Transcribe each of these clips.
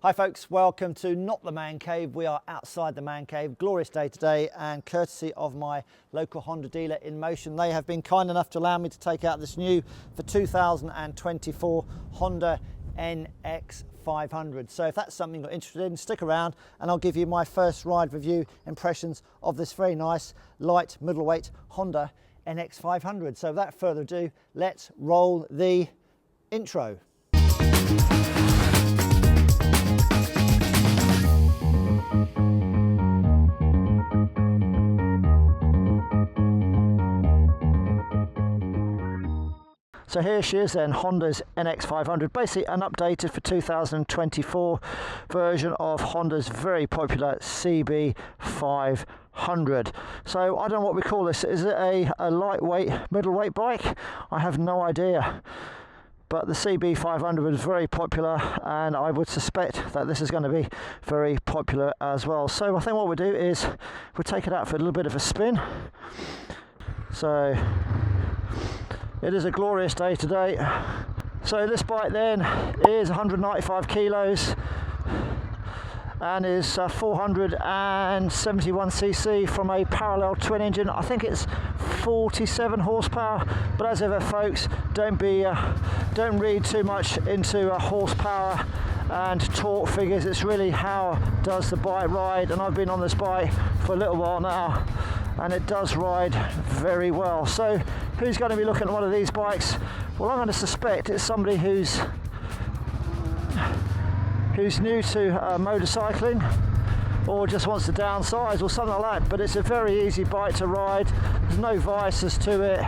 Hi folks, welcome to Not the Man Cave. We are outside the Man Cave. Glorious day today, and courtesy of my local Honda dealer Inmotion, they have been kind enough to allow me to take out this new for 2024 Honda NX500. So if that's something you're interested in, stick around and I'll give you my first ride review impressions of this very nice light middleweight Honda NX500. So without further ado, let's roll the intro. So here she is then, Honda's NX500, basically an updated for 2024 version of Honda's very popular CB500. So I don't know what we call this. Is it a lightweight, middleweight bike? I have no idea. But the CB500 was very popular, and I would suspect that this is going to be very popular as well. So I think what we'll do is we'll take it out for a little bit of a spin. So it is a glorious day today. So this bike then is 195 kilos and is 471cc from a parallel twin engine. I think it's 47 horsepower, but as ever folks, don't read too much into horsepower and torque figures. It's really how does the bike ride, and I've been on this bike for a little while now and it does ride very well. So who's going to be looking at one of these bikes? Well, I'm going to suspect it's somebody who's new to motorcycling, or just wants to downsize or something like that. But it's a very easy bike to ride. There's no vices to it.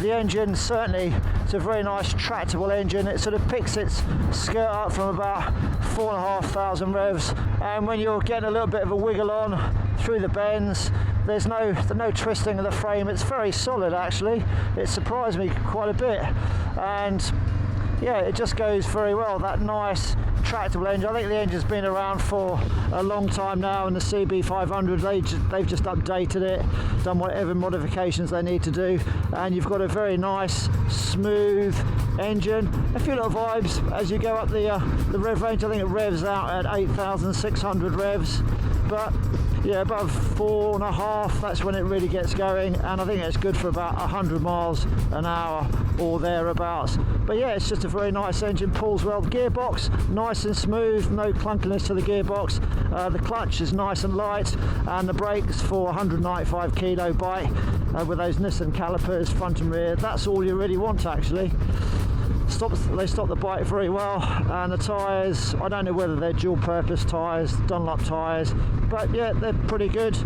The engine, certainly, it's a very nice tractable engine. It sort of picks its skirt up from about 4,500 revs, and when you're getting a little bit of a wiggle on through the bends, there's no twisting of the frame. It's very solid actually. It surprised me quite a bit, and yeah, it just goes very well. That nice tractable engine. I think the engine's been around for a long time now, and the CB500, they've just updated it, done whatever modifications they need to do, and you've got a very nice smooth engine. A few little vibes as you go up the rev range. I think it revs out at 8,600 revs, but yeah, above 4.5, that's when it really gets going, and I think it's good for about 100 miles an hour or thereabouts. But yeah, it's just a very nice engine, pulls well. The gearbox, nice and smooth, no clunkiness to the gearbox. The clutch is nice and light, and the brakes for a 195 kilo bike with those Nissan calipers front and rear, that's all you really want actually. They stop the bike very well, and the tyres, I don't know whether they're dual purpose tyres, Dunlop tyres, but yeah, they're pretty good.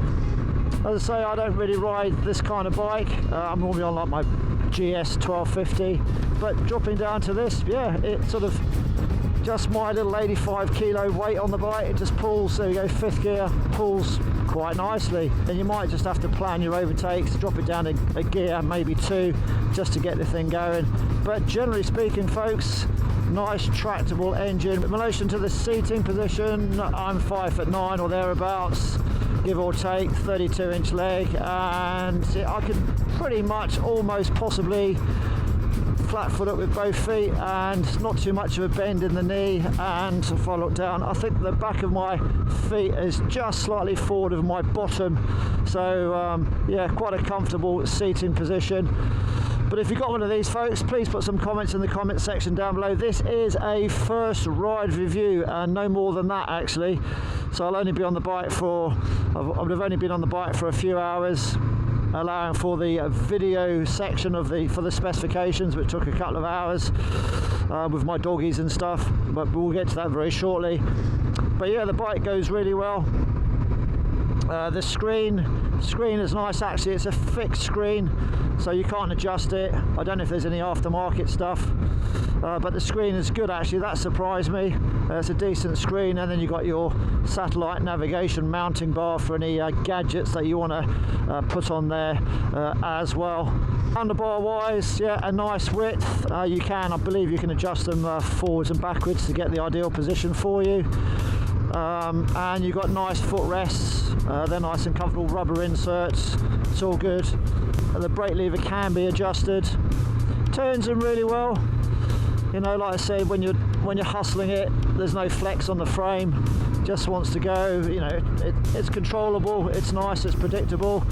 As I say, I don't really ride this kind of bike. I'm normally on like my GS 1250, but dropping down to this, yeah, it sort of just my little 85 kilo weight on the bike, it just pulls. There you go, fifth gear, pulls quite nicely, and you might just have to plan your overtakes, drop it down a gear, maybe two, just to get the thing going. But generally speaking folks, nice tractable engine. In relation to the seating position, I'm 5'9" or thereabouts, give or take, 32-inch leg, and I could pretty much almost possibly flat foot up with both feet, and not too much of a bend in the knee. And if I look down, I think the back of my feet is just slightly forward of my bottom, so yeah, quite a comfortable seating position. But if you've got one of these folks, please put some comments in the comment section down below. This is a first ride review, and no more than that actually. So I'll only be on the bike for, I would have only been on the bike for a few hours, allowing for the video section of for the specifications, which took a couple of hours with my doggies and stuff, but we'll get to that very shortly. But yeah, the bike goes really well. The screen is nice actually. It's a fixed screen, so you can't adjust it. I don't know if there's any aftermarket stuff, but the screen is good actually. That surprised me. It's a decent screen, and then you've got your satellite navigation mounting bar for any gadgets that you want to put on there as well. Handlebar wise, yeah, a nice width. I believe you can adjust them forwards and backwards to get the ideal position for you. And you've got nice footrests, they're nice and comfortable, rubber inserts, it's all good. The brake lever can be adjusted, turns them really well. You know, like I said, when you're hustling it, there's no flex on the frame, just wants to go, you know, it's controllable, it's nice, it's predictable,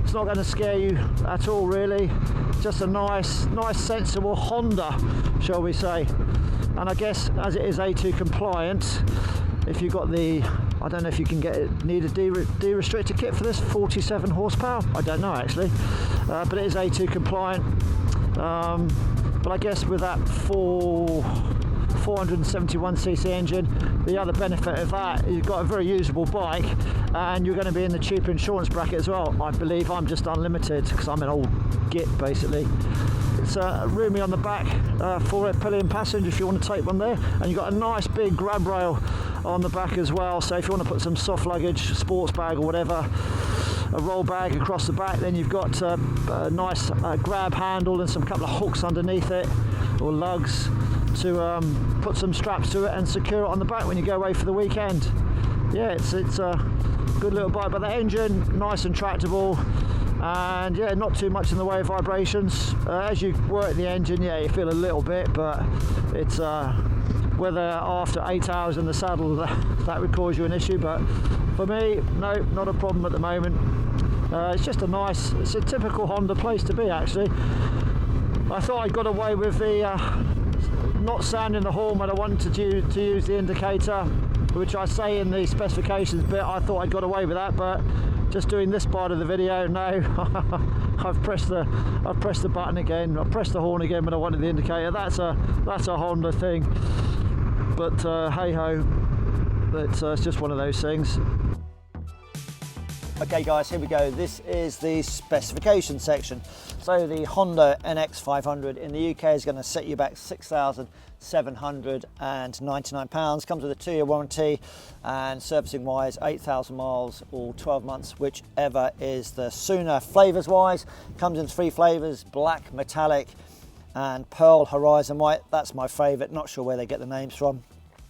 it's not going to scare you at all really, just a nice sensible Honda, shall we say. And I guess as it is A2 compliant, if you've got the, I don't know if you can need a de-restricted kit for this, 47 horsepower, I don't know actually, but it is A2 compliant. But I guess with that 471cc engine, the other benefit of that, you've got a very usable bike and you're going to be in the cheaper insurance bracket as well. I believe I'm just unlimited because I'm an old git basically. It's roomy on the back for a pillion passenger if you want to take one there, and you've got a nice big grab rail on the back as well, so if you want to put some soft luggage, sports bag or whatever, a roll bag across the back, then you've got a nice grab handle and some couple of hooks underneath it, or lugs, to put some straps to it and secure it on the back when you go away for the weekend. Yeah, it's a good little bike, but the engine, nice and tractable, and yeah, not too much in the way of vibrations. As you work the engine, yeah, you feel a little bit, but it's whether after 8 hours in the saddle that would cause you an issue, but for me, no, not a problem at the moment. It's just it's a typical Honda place to be actually. I thought I got away with the not sounding the horn when I wanted to use the indicator, which I say in the specifications bit. I thought I got away with that, but just doing this part of the video, no. I've pressed the button again. I pressed the horn again when I wanted the indicator. That's a Honda thing, but hey ho, it's just one of those things. Okay guys, here we go. This is the specification section. So the Honda NX500 in the UK is going to set you back £6,799. Comes with a 2-year warranty, and servicing wise 8,000 miles or 12 months, whichever is the sooner. Flavours wise, comes in 3 flavours: black, metallic and pearl horizon white. That's my favourite, not sure where they get the names from.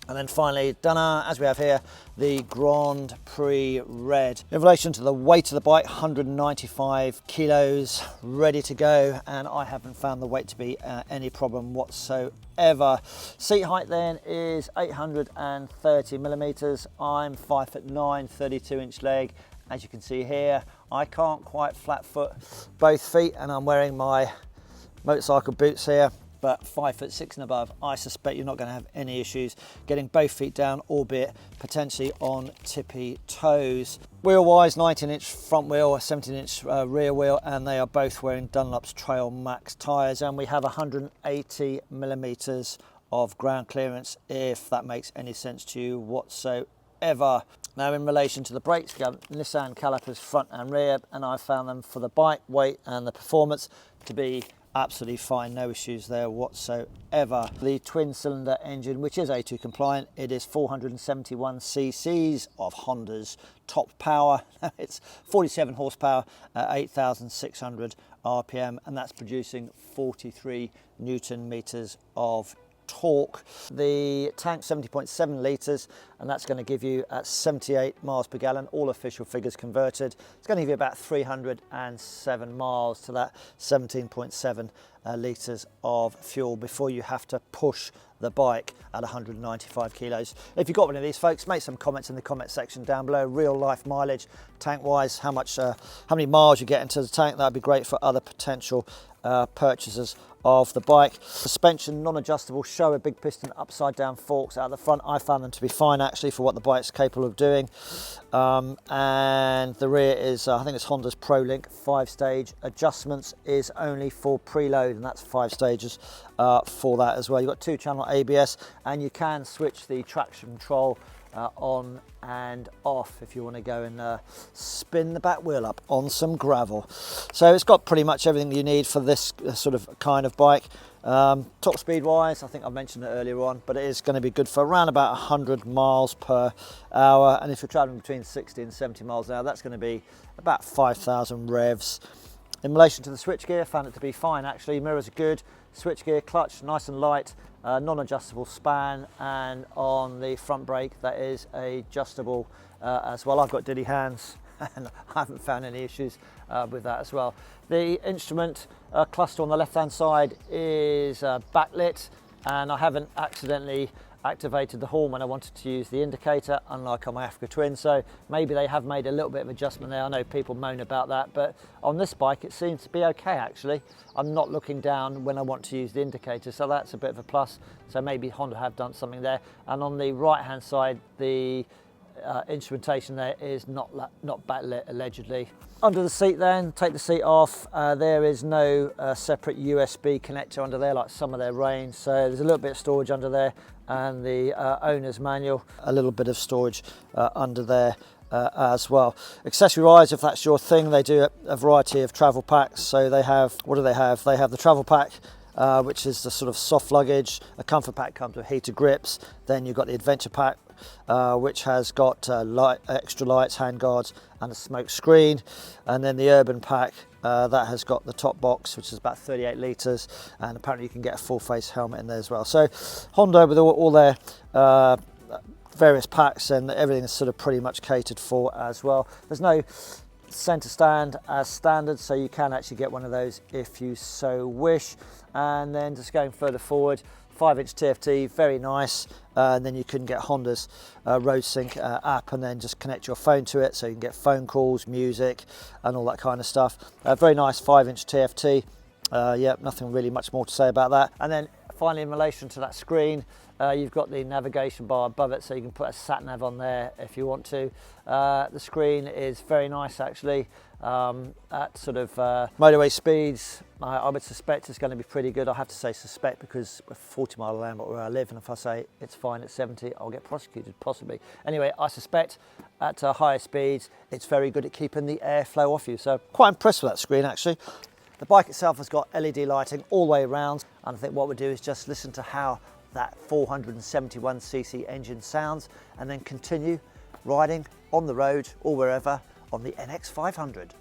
And then finally, as we have here, the Grand Prix Red. In relation to the weight of the bike, 195 kilos, ready to go, and I haven't found the weight to be any problem whatsoever. Seat height then is 830 millimeters. I'm 5'9", 32-inch leg. As you can see here, I can't quite flat foot both feet, and I'm wearing my motorcycle boots here. But 5'6" and above, I suspect you're not going to have any issues getting both feet down, albeit potentially on tippy toes. Wheel wise, 19-inch front wheel, a 17-inch rear wheel, and they are both wearing Dunlop's Trail Max tyres, and we have 180 millimeters of ground clearance, if that makes any sense to you whatsoever. Now, in relation to the brakes, we have Nissan calipers front and rear, and I found them for the bike weight and the performance to be absolutely fine, no issues there whatsoever. The twin cylinder engine, which is A2 compliant, it is 471 cc's of Honda's top power. It's 47 horsepower at 8,600 RPM, and that's producing 43 Newton meters of torque. The tank 70.7 litres, and that's going to give you at 78 miles per gallon, all official figures converted. It's going to give you about 307 miles to that 17.7 litres of fuel before you have to push the bike at 195 kilos. If you've got one of these, folks, make some comments in the comment section down below. Real life mileage, tank wise, how many miles you get into the tank. That'd be great for other potential purchasers of the bike. Suspension non-adjustable, show a big piston upside down forks out the front. I found them to be fine actually for what the bike's capable of doing. And the rear is I think it's Honda's ProLink 5-stage. Adjustments is only for preload, and that's 5 stages for that as well. You've got 2-channel ABS, and you can switch the traction control on and off if you want to go and spin the back wheel up on some gravel. So it's got pretty much everything you need for this sort of kind of bike. Top speed wise, I think I mentioned it earlier on, but it is going to be good for around about 100 miles per hour, and if you're traveling between 60 and 70 miles an hour, that's going to be about 5,000 revs. In relation to the switchgear, found it to be fine actually. Mirrors are good, switchgear, clutch nice and light, non-adjustable span, and on the front brake that is adjustable as well. I've got diddy hands and I haven't found any issues with that as well. The instrument cluster on the left hand side is backlit, and I haven't accidentally activated the horn when I wanted to use the indicator, unlike on my Africa Twin, so maybe they have made a little bit of adjustment there. I know people moan about that, but on this bike it seems to be okay actually. I'm not looking down when I want to use the indicator, so that's a bit of a plus. So maybe Honda have done something there. And on the right hand side, the instrumentation there is not backlit allegedly. Under the seat then, take the seat off, there is no separate USB connector under there like some of their range, so there's a little bit of storage under there, and the owner's manual, a little bit of storage under there as well. Accessory wise, if that's your thing, they do a variety of travel packs. So they have, what do they have? They have the travel pack, which is the sort of soft luggage. A comfort pack comes with heated grips. Then you've got the adventure pack, which has got extra lights, handguards and a smoke screen. And then the urban pack, that has got the top box, which is about 38 litres, and apparently you can get a full face helmet in there as well. So Honda, with all their various packs, and everything is sort of pretty much catered for as well. There's no centre stand as standard, so you can actually get one of those if you so wish. And then just going further forward, 5-inch TFT, very nice. And then you can get Honda's RoadSync app, and then just connect your phone to it, so you can get phone calls, music, and all that kind of stuff. Very nice 5-inch TFT. Yeah, nothing really much more to say about that. And then finally, in relation to that screen, you've got the navigation bar above it, so you can put a sat nav on there if you want to. The screen is very nice actually. At sort of motorway speeds, I would suspect it's going to be pretty good. I have to say suspect because we're 40 mile an hour where I live, and if I say it's fine at 70, I'll get prosecuted possibly. Anyway, I suspect at higher speeds it's very good at keeping the airflow off you, so quite impressed with that screen actually. The bike itself has got LED lighting all the way around, and I think what we'll do is just listen to how that 471cc engine sounds, and then continue riding on the road or wherever on the NX500.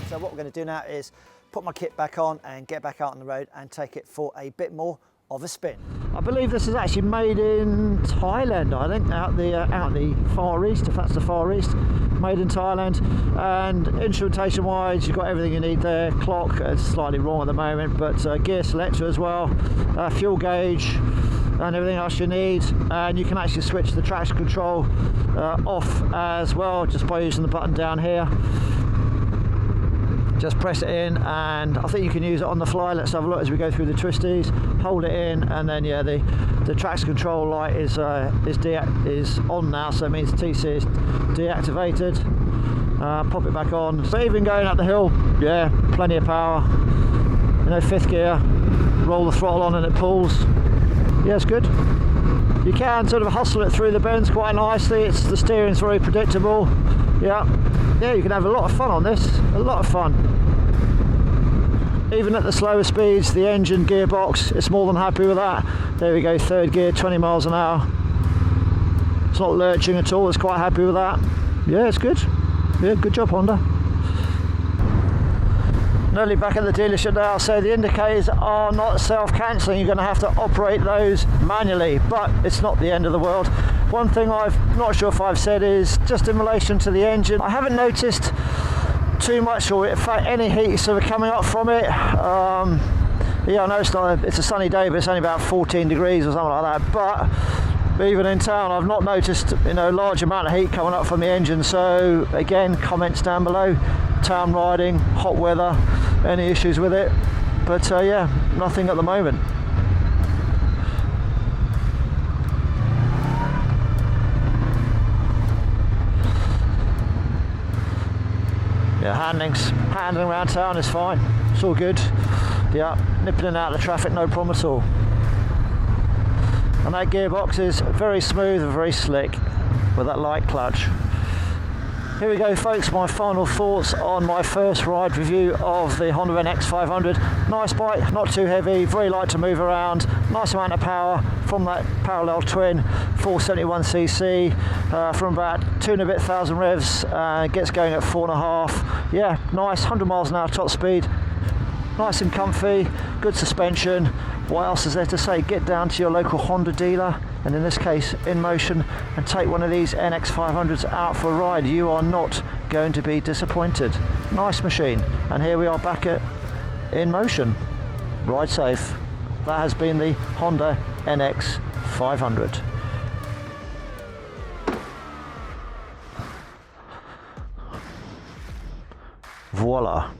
So what we're going to do now is put my kit back on and get back out on the road and take it for a bit more of a spin. I believe this is actually made in Thailand, I think, out the Far East, if that's the Far East. Made in Thailand. And instrumentation wise, you've got everything you need there. Clock, it's slightly wrong at the moment, but gear selector as well, fuel gauge and everything else you need. And you can actually switch the traction control off as well, just by using the button down here. Just press it in, and I think you can use it on the fly. Let's have a look as we go through the twisties. Hold it in, and then yeah, the traction control light is on now, so it means the TC is deactivated. Pop it back on. But even going up the hill, yeah, plenty of power. You know, 5th gear, roll the throttle on and it pulls. Yeah, it's good. You can sort of hustle it through the bends quite nicely. The steering's very predictable. Yeah, you can have a lot of fun on this, a lot of fun. Even at the slower speeds, the engine gearbox, it's more than happy with that. There we go, 3rd gear, 20 miles an hour. It's not lurching at all, it's quite happy with that. Yeah, it's good. Yeah, good job, Honda. Nearly back at the dealership now, so the indicators are not self-cancelling. You're going to have to operate those manually, but it's not the end of the world. One thing I'm not sure if I've said is just in relation to the engine, I haven't noticed too much, or in fact any heat sort of coming up from it. Yeah, I know it's a sunny day, but it's only about 14 degrees or something like that. But even in town, I've not noticed, you know, large amount of heat coming up from the engine. So again, comments down below. Town riding, hot weather, any issues with it? But yeah, nothing at the moment. Yeah, handling around town is fine. It's all good. Yeah, nipping in and out of the traffic, no problem at all. And that gearbox is very smooth and very slick with that light clutch. Here we go, folks, my final thoughts on my first ride review of the Honda NX500. Nice bike, not too heavy, very light to move around, nice amount of power from that parallel twin, 471cc, from about 2 and a bit thousand revs, gets going at 4.5. Yeah, nice, 100 miles an hour top speed. nice and comfy, good suspension. What else is there to say? Get down to your local Honda dealer, and in this case Inmotion, and take one of these NX500s out for a ride. You are not going to be disappointed. Nice machine. And here we are back at Inmotion. Ride safe. That has been the Honda NX500. Voila.